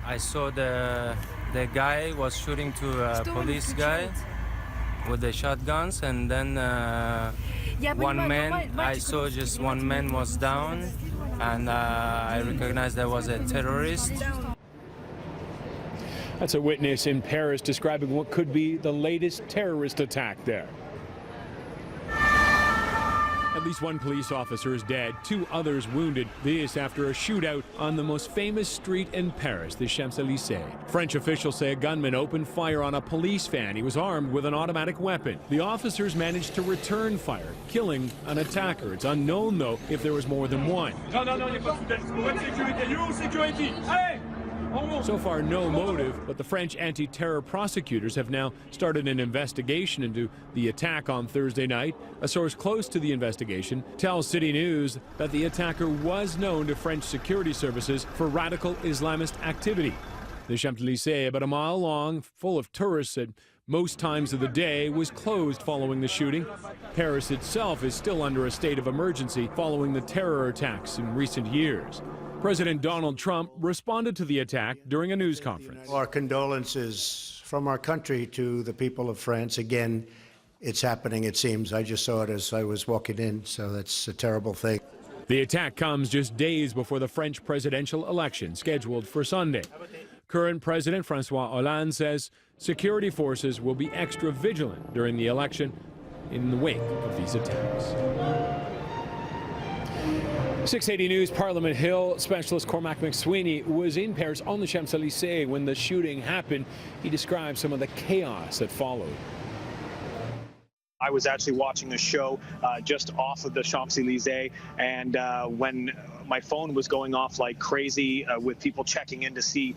I saw the guy was shooting to a police guy with the shotguns, and then one man, I saw just one man was down, and I recognized that was a terrorist. That's a witness in Paris describing what could be the latest terrorist attack there. At least one police officer is dead, 2 others wounded. This after a shootout on the most famous street in Paris, the Champs-Elysées. French officials say a gunman opened fire on a police van. He was armed with an automatic weapon. The officers managed to return fire, killing an attacker. It's unknown, though, if there was more than one. So far, no motive, but the French anti-terror prosecutors have now started an investigation into the attack on Thursday night. A source close to the investigation tells City News that the attacker was known to French security services for radical Islamist activity. The Champs-Elysées, about a mile long, full of tourists at most times of the day, was closed following the shooting. Paris itself is still under a state of emergency following the terror attacks in recent years. President Donald Trump responded to the attack during a news conference. Our condolences from our country to the people of France. Again, it's happening, it seems. I just saw it as I was walking in, so that's a terrible thing. The attack comes just days before the French presidential election scheduled for Sunday. Current President François Hollande says security forces will be extra vigilant during the election in the wake of these attacks. 680 News Parliament Hill specialist Cormac McSweeney was in Paris on the Champs-Elysées when the shooting happened. He described some of the chaos that followed. I was actually watching a show just off of the Champs-Elysées, and when my phone was going off like crazy with people checking in to see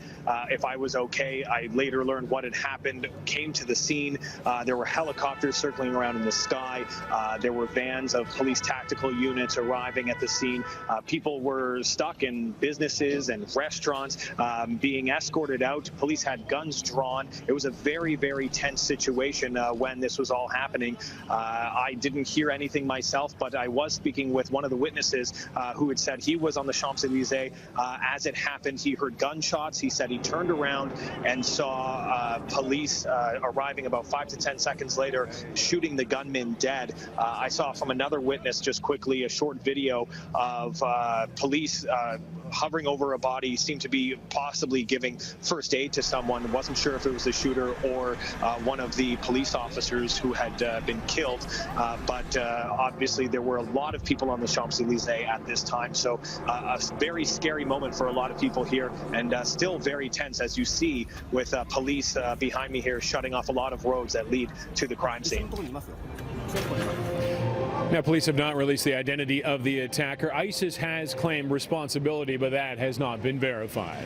if I was okay. I later learned what had happened, came to the scene. There were helicopters circling around in the sky. There were vans of police tactical units arriving at the scene. People were stuck in businesses and restaurants being escorted out. Police had guns drawn. It was a very, very tense situation when this was all happening. I didn't hear anything myself, but I was speaking with one of the witnesses who had said he was on the Champs-Elysées. As it happened, he heard gunshots. He said he turned around and saw police arriving about 5 to 10 seconds later, shooting the gunman dead. I saw from another witness just quickly a short video of police hovering over a body, seemed to be possibly giving first aid to someone. Wasn't sure if it was the shooter or one of the police officers who had been killed. But obviously there were a lot of people on the Champs-Elysées at this time. So a very scary moment for a lot of people here, and still very tense, as you see, with police behind me here shutting off a lot of roads that lead to the crime scene. Now, police have not released the identity of the attacker. ISIS has claimed responsibility, but that has not been verified.